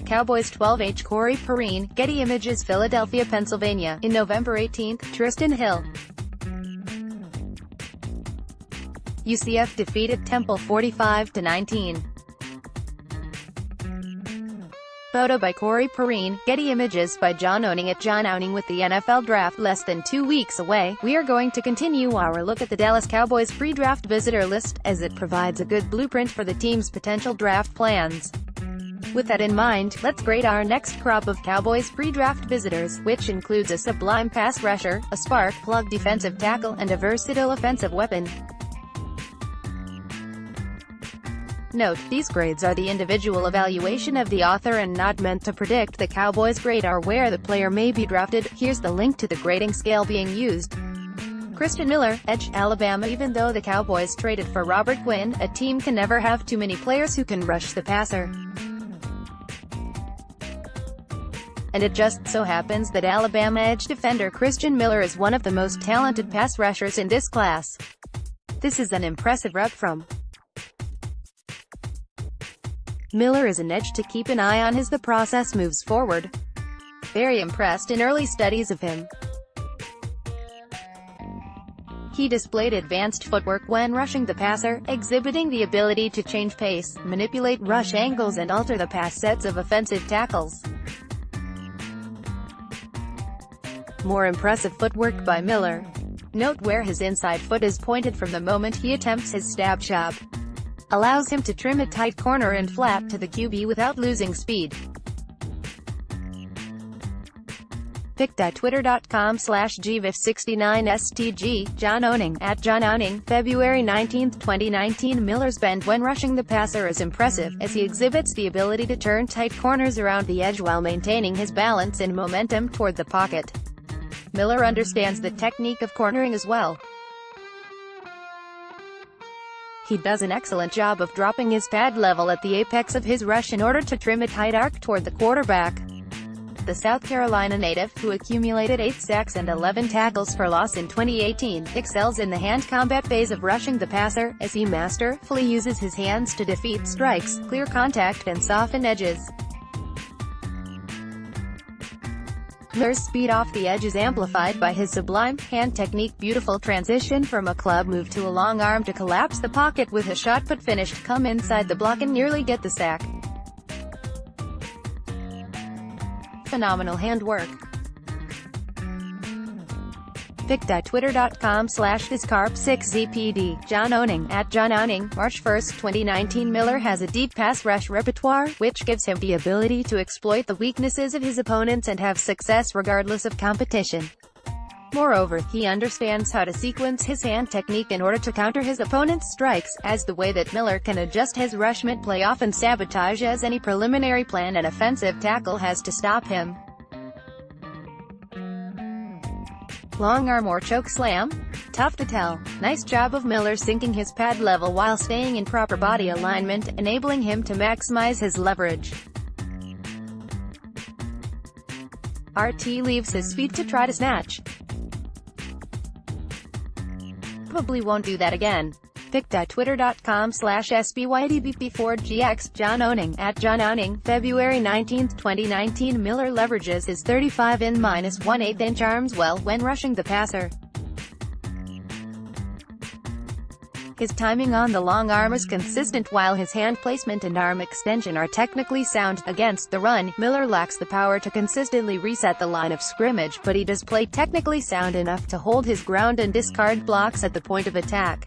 Cowboys 12H Corey Perrine, Getty Images Philadelphia, Pennsylvania. In November 18, Trysten Hill. UCF defeated Temple 45-19. Photo by Corey Perrine, Getty Images by John Owning at John Owning. With the NFL Draft less than 2 weeks away, we are going to continue our look at the Dallas Cowboys pre-draft visitor list, as it provides a good blueprint for the team's potential draft plans. With that in mind, let's grade our next crop of Cowboys pre-draft visitors, which includes a sublime pass rusher, a spark plug defensive tackle, and a versatile offensive weapon. Note, these grades are the individual evaluation of the author and not meant to predict the Cowboys' grade or where the player may be drafted. Here's the link to the grading scale being used. Trysten Miller, edge, Alabama. Even though the Cowboys traded for Robert Quinn, a team can never have too many players who can rush the passer. And it just so happens that Alabama edge defender Trysten Miller is one of the most talented pass rushers in this class. This is an impressive rep from Miller is an edge to keep an eye on as the process moves forward. Very impressed in early studies of him. He displayed advanced footwork when rushing the passer, exhibiting the ability to change pace, manipulate rush angles and alter the pass sets of offensive tackles. More impressive footwork by Miller. Note where his inside foot is pointed from the moment he attempts his stab chop. Allows him to trim a tight corner and flat to the QB without losing speed. pic.twitter.com/gvif69stg, John Owning, at John Owning, February 19, 2019. Miller's bend when rushing the passer is impressive, as he exhibits the ability to turn tight corners around the edge while maintaining his balance and momentum toward the pocket. Miller understands the technique of cornering as well. He does an excellent job of dropping his pad level at the apex of his rush in order to trim a tight arc toward the quarterback. The South Carolina native, who accumulated 8 sacks and 11 tackles for loss in 2018, excels in the hand combat phase of rushing the passer, as he masterfully uses his hands to defeat strikes, clear contact and soften edges. Miller's speed off the edge is amplified by his sublime hand technique. Beautiful transition from a club move to a long arm to collapse the pocket with a shot put finished, come inside the block and nearly get the sack. Phenomenal handwork. pic.twitter.com/thiscarp6zpd, John Owning, at John Owning, March 1, 2019. Miller has a deep pass rush repertoire, which gives him the ability to exploit the weaknesses of his opponents and have success regardless of competition. Moreover, he understands how to sequence his hand technique in order to counter his opponent's strikes, as the way that Miller can adjust his rushment play often sabotages any preliminary plan an offensive tackle has to stop him. Long arm or choke slam? Tough to tell. Nice job of Miller sinking his pad level while staying in proper body alignment, enabling him to maximize his leverage. RT leaves his feet to try to snatch. Probably won't do that again. pic.twitter.com/SBYDBP4GX, John Owning, at John Owning, February 19, 2019. Miller leverages his 35 in -1/8 inch arms well when rushing the passer. His timing on the long arm is consistent while his hand placement and arm extension are technically sound. Against the run, Miller lacks the power to consistently reset the line of scrimmage, but he does play technically sound enough to hold his ground and discard blocks at the point of attack.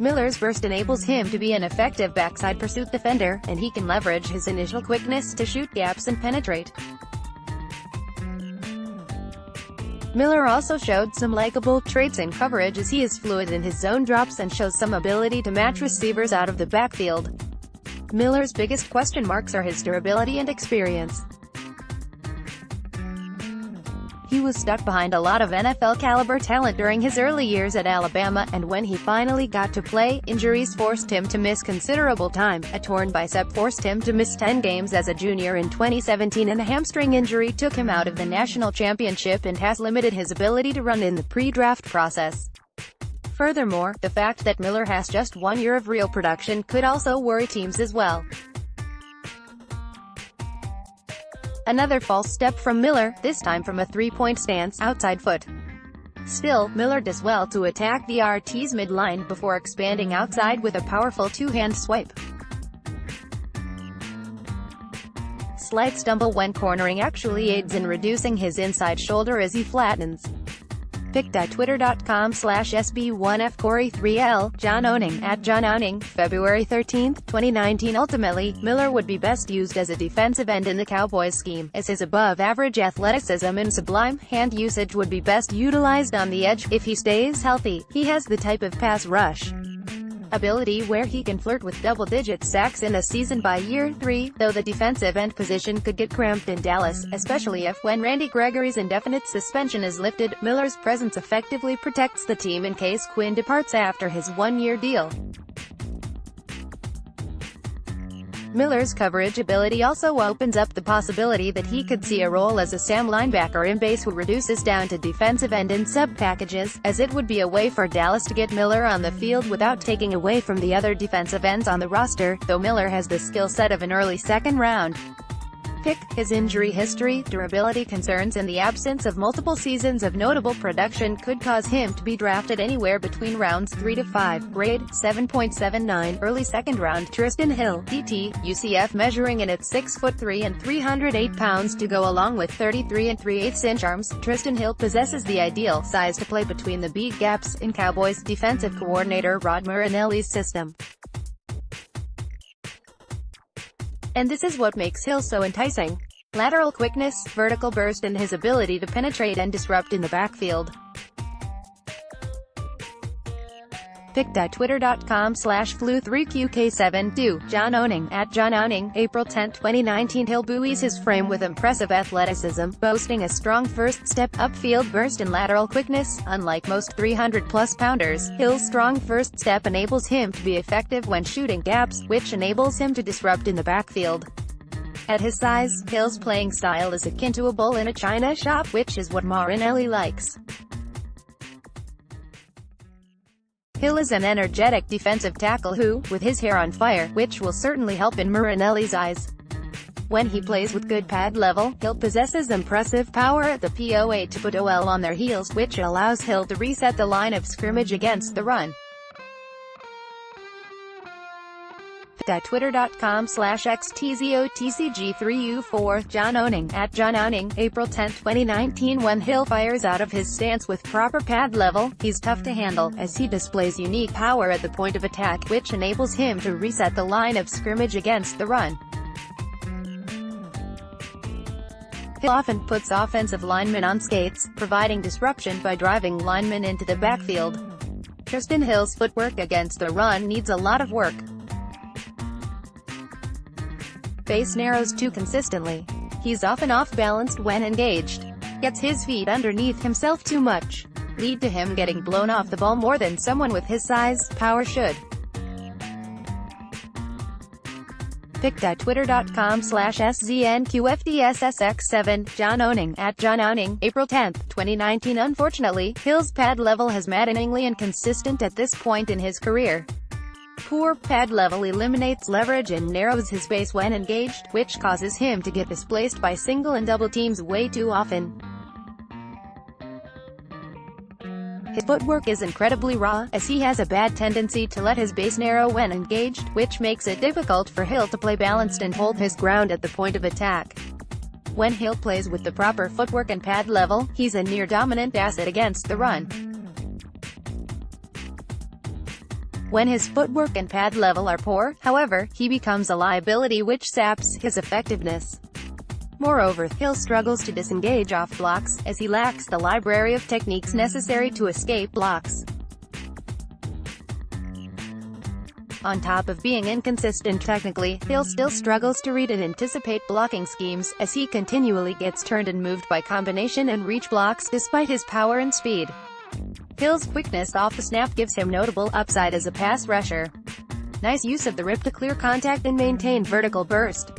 Miller's burst enables him to be an effective backside pursuit defender, and he can leverage his initial quickness to shoot gaps and penetrate. Miller also showed some likable traits in coverage, as he is fluid in his zone drops and shows some ability to match receivers out of the backfield. Miller's biggest question marks are his durability and experience. He was stuck behind a lot of NFL-caliber talent during his early years at Alabama, and when he finally got to play, injuries forced him to miss considerable time. A torn bicep forced him to miss 10 games as a junior in 2017, and a hamstring injury took him out of the national championship and has limited his ability to run in the pre-draft process. Furthermore, the fact that Miller has just 1 year of real production could also worry teams as well. Another false step from Miller, this time from a three-point stance, outside foot. Still, Miller does well to attack the RT's midline before expanding outside with a powerful two-hand swipe. Slight stumble when cornering actually aids in reducing his inside shoulder as he flattens. Pic.twitter.com/SB1F Corey 3L, John Owning, @John Owning, February 13, 2019. Ultimately, Miller would be best used as a defensive end in the Cowboys scheme, as his above-average athleticism and sublime hand usage would be best utilized on the edge. If he stays healthy, he has the type of pass rush ability where he can flirt with double-digit sacks in a season by year 3, though the defensive end position could get cramped in Dallas, especially if, when Randy Gregory's indefinite suspension is lifted, Miller's presence effectively protects the team in case Quinn departs after his one-year deal. Miller's coverage ability also opens up the possibility that he could see a role as a Sam linebacker in base who reduces down to defensive end in sub-packages, as it would be a way for Dallas to get Miller on the field without taking away from the other defensive ends on the roster, though Miller has the skill set of an early second-round pick. His injury history, durability concerns and the absence of multiple seasons of notable production could cause him to be drafted anywhere between rounds 3 to 5. Grade, 7.79, early second round. Trysten Hill, DT, UCF, measuring in at 6'3" and 308 pounds to go along with 33 3/8" arms. Trysten Hill possesses the ideal size to play between the bead gaps in Cowboys defensive coordinator Rod Marinelli's system. And this is what makes Hill so enticing: lateral quickness, vertical burst and his ability to penetrate and disrupt in the backfield. Pic.twitter.com/flu3qk7 John Owning, @John Owning, April 10, 2019. Hill buoys his frame with impressive athleticism, boasting a strong first step, upfield burst and lateral quickness. Unlike most 300-plus pounders, Hill's strong first step enables him to be effective when shooting gaps, which enables him to disrupt in the backfield. At his size, Hill's playing style is akin to a bull in a china shop, which is what Marinelli likes. Hill is an energetic defensive tackle who, with his hair on fire, which will certainly help in Marinelli's eyes. When he plays with good pad level, Hill possesses impressive power at the POA to put OL on their heels, which allows Hill to reset the line of scrimmage against the run. Twitter.com/xtzotcg3u4 John Owning, @John Owning, April 10, 2019. When Hill fires out of his stance with proper pad level, he's tough to handle, as he displays unique power at the point of attack, which enables him to reset the line of scrimmage against the run. Hill often puts offensive linemen on skates, providing disruption by driving linemen into the backfield. Trysten Hill's footwork against the run needs a lot of work. Base narrows too consistently. He's often off-balanced when engaged. Gets his feet underneath himself too much. Lead to him getting blown off the ball more than someone with his size, power should. Pic.twitter.com/SZNQFDSSX7 John Owning, @John Owning, April 10, 2019. Unfortunately, Hill's pad level has maddeningly inconsistent at this point in his career. Poor pad level eliminates leverage and narrows his base when engaged, which causes him to get displaced by single and double teams way too often. His footwork is incredibly raw, as he has a bad tendency to let his base narrow when engaged, which makes it difficult for Hill to play balanced and hold his ground at the point of attack. When Hill plays with the proper footwork and pad level, he's a near-dominant asset against the run. When his footwork and pad level are poor, however, he becomes a liability which saps his effectiveness. Moreover, Hill struggles to disengage off blocks, as he lacks the library of techniques necessary to escape blocks. On top of being inconsistent technically, Hill still struggles to read and anticipate blocking schemes, as he continually gets turned and moved by combination and reach blocks despite his power and speed. Hill's quickness off the snap gives him notable upside as a pass rusher. Nice use of the rip to clear contact and maintain vertical burst.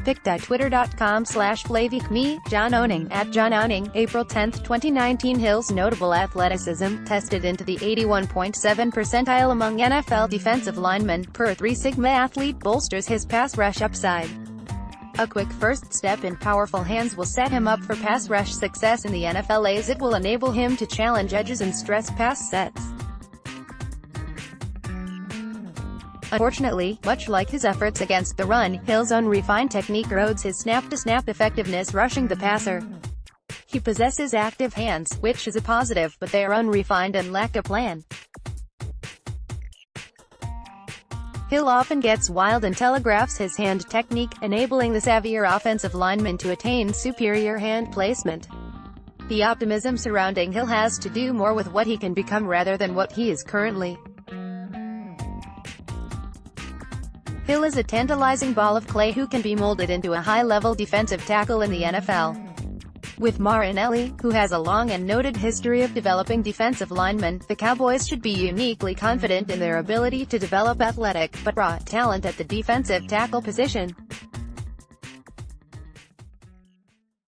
Pic.twitter.com/Flavic. Me, John Owning, at John Owning, April 10, 2019. Hill's notable athleticism, tested into the 81.7th percentile among NFL defensive linemen, per 3 Sigma athlete, bolsters his pass rush upside. A quick first step in powerful hands will set him up for pass rush success in the NFL, as it will enable him to challenge edges and stress pass sets. Unfortunately, much like his efforts against the run, Hill's unrefined technique erodes his snap-to-snap effectiveness rushing the passer. He possesses active hands, which is a positive, but they are unrefined and lack a plan. Hill often gets wild and telegraphs his hand technique, enabling the savvier offensive lineman to attain superior hand placement. The optimism surrounding Hill has to do more with what he can become rather than what he is currently. Hill is a tantalizing ball of clay who can be molded into a high-level defensive tackle in the NFL. With Marinelli, who has a long and noted history of developing defensive linemen, the Cowboys should be uniquely confident in their ability to develop athletic, but raw, talent at the defensive tackle position.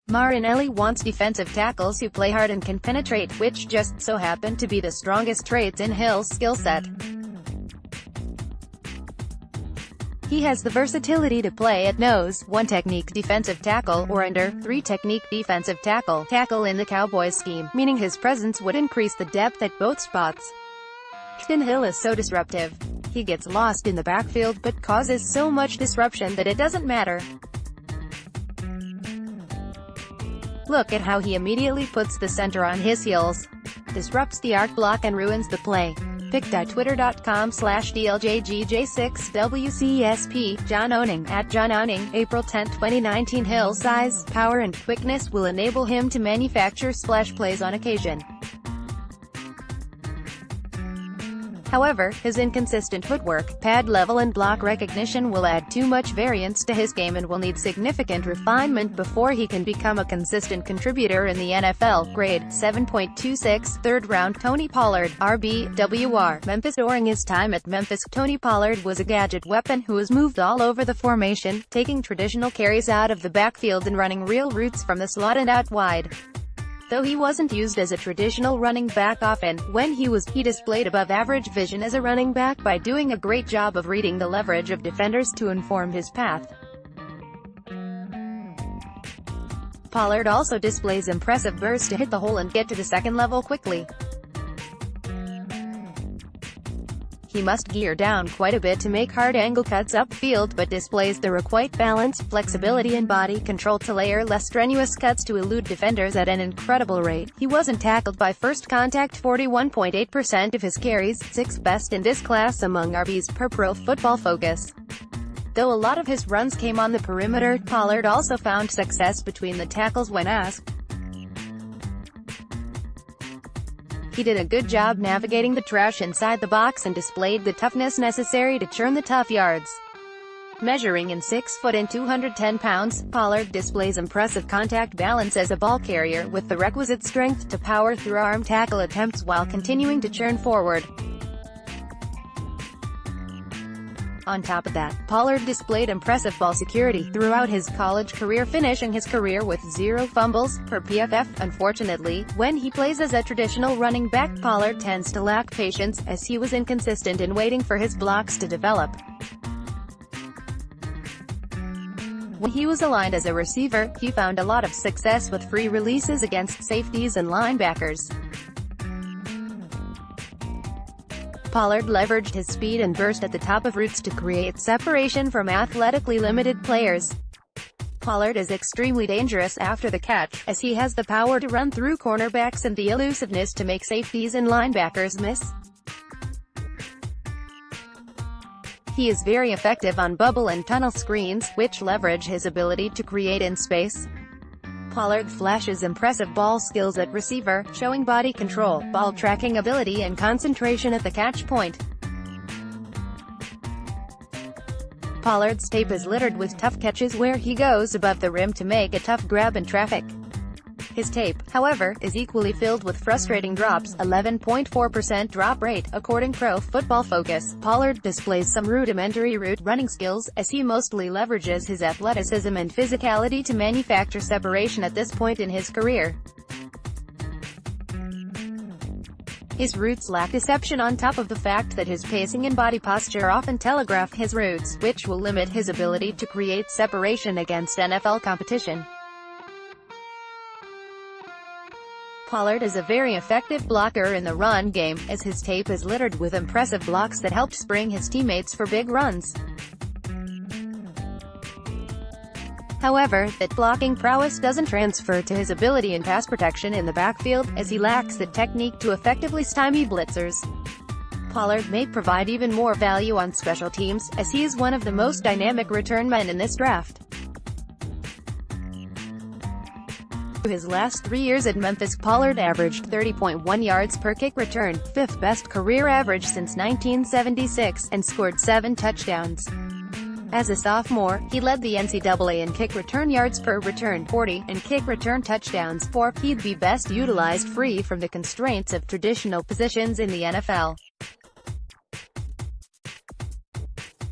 Marinelli wants defensive tackles who play hard and can penetrate, which just so happen to be the strongest traits in Hill's skill set. He has the versatility to play at nose, 1 technique defensive tackle, or under, 3 technique defensive tackle in the Cowboys scheme, meaning his presence would increase the depth at both spots. Trysten Hill is so disruptive. He gets lost in the backfield but causes so much disruption that it doesn't matter. Look at how he immediately puts the center on his heels, disrupts the arc block and ruins the play. Pic.twitter.com/DLJGJ6WCSP. John Owning, at John Owning, April 10, 2019. Hill's size, power and quickness will enable him to manufacture splash plays on occasion. However, his inconsistent footwork, pad level and block recognition will add too much variance to his game and will need significant refinement before he can become a consistent contributor in the NFL. Grade 7.26, 3rd round. Tony Pollard, RB/WR, Memphis. During his time at Memphis, Tony Pollard was a gadget weapon who was moved all over the formation, taking traditional carries out of the backfield and running real routes from the slot and out wide. Though he wasn't used as a traditional running back often, when he displayed above-average vision as a running back by doing a great job of reading the leverage of defenders to inform his path. Pollard also displays impressive burst to hit the hole and get to the second level quickly. He must gear down quite a bit to make hard angle cuts upfield, but displays the requisite balance, flexibility and body control to layer less strenuous cuts to elude defenders at an incredible rate. He wasn't tackled by first contact 41.8% of his carries, 6th best in this class among RBs per Pro Football Focus. Though a lot of his runs came on the perimeter, Pollard also found success between the tackles when asked. He did a good job navigating the trash inside the box and displayed the toughness necessary to churn the tough yards. Measuring in 6 foot and 210 pounds, Pollard displays impressive contact balance as a ball carrier, with the requisite strength to power through arm tackle attempts while continuing to churn forward. On top of that, Pollard displayed impressive ball security throughout his college career, finishing his career with 0 fumbles, per PFF. Unfortunately, when he plays as a traditional running back, Pollard tends to lack patience, as he was inconsistent in waiting for his blocks to develop. When he was aligned as a receiver, he found a lot of success with free releases against safeties and linebackers. Pollard leveraged his speed and burst at the top of routes to create separation from athletically limited players. Pollard is extremely dangerous after the catch, as he has the power to run through cornerbacks and the elusiveness to make safeties and linebackers miss. He is very effective on bubble and tunnel screens, which leverage his ability to create in space. Pollard flashes impressive ball skills at receiver, showing body control, ball tracking ability and concentration at the catch point. Pollard's tape is littered with tough catches where he goes above the rim to make a tough grab in traffic. His tape, however, is equally filled with frustrating drops, 11.4% drop rate, according Pro Football Focus. Pollard displays some rudimentary route running skills, as he mostly leverages his athleticism and physicality to manufacture separation at this point in his career. His routes lack deception on top of the fact that his pacing and body posture often telegraph his routes, which will limit his ability to create separation against NFL competition. Pollard is a very effective blocker in the run game, as his tape is littered with impressive blocks that help spring his teammates for big runs. However, that blocking prowess doesn't transfer to his ability in pass protection in the backfield, as he lacks the technique to effectively stymie blitzers. Pollard may provide even more value on special teams, as he is one of the most dynamic return men in this draft. Through his last 3 years at Memphis, Pollard averaged 30.1 yards per kick return, 5th best career average since 1976, and scored 7 touchdowns. As a sophomore, he led the NCAA in kick return yards per return, 40, and kick return touchdowns, 4. He'd be best utilized free from the constraints of traditional positions in the NFL.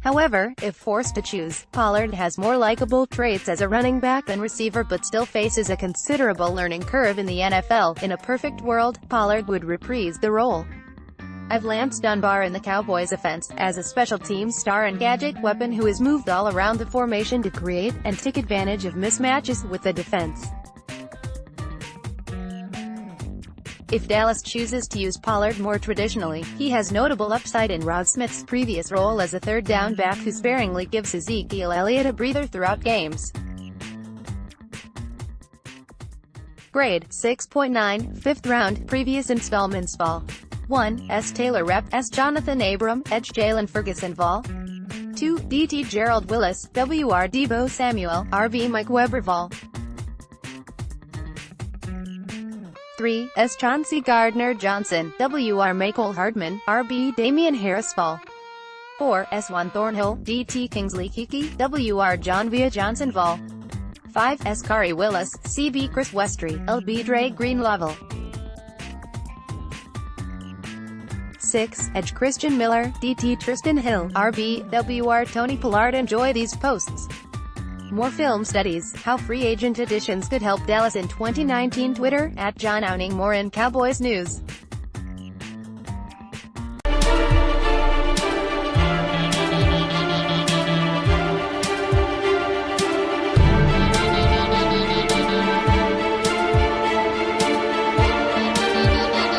However, if forced to choose, Pollard has more likable traits as a running back than receiver but still faces a considerable learning curve in the NFL. In a perfect world, Pollard would reprise the role of Lance Dunbar in the Cowboys' offense, as a special teams star and gadget weapon who is moved all around the formation to create and take advantage of mismatches with the defense. If Dallas chooses to use Pollard more traditionally, he has notable upside in Rod Smith's previous role as a third down back who sparingly gives Ezekiel Elliott a breather throughout games. Grade, 6.9, 5th round, previous installments Vol. 1, S. Taylor Rep. S. Jonathan Abram, Edge Jalen Ferguson Vol. 2, D.T. Gerald Willis, W.R. Debo Samuel, R.B. Mike Weber Vol. 3, S. Chauncey Gardner Johnson, W.R. Michael Hardman, R.B. Damian Harris Vol. 4, S. Juan Thornhill, D.T. Kingsley Kiki, W.R. John Via Johnson Vol. 5, S. Kari Willis, C.B. Chris Westry, L.B. Dre Greenlavel. 6, Edge Christian Miller, D.T. Trysten Hill, R.B. W.R. Tony Pollard. Enjoy these posts. More film studies, how free agent additions could help Dallas in 2019. Twitter, @JohnOwning. More in Cowboys news.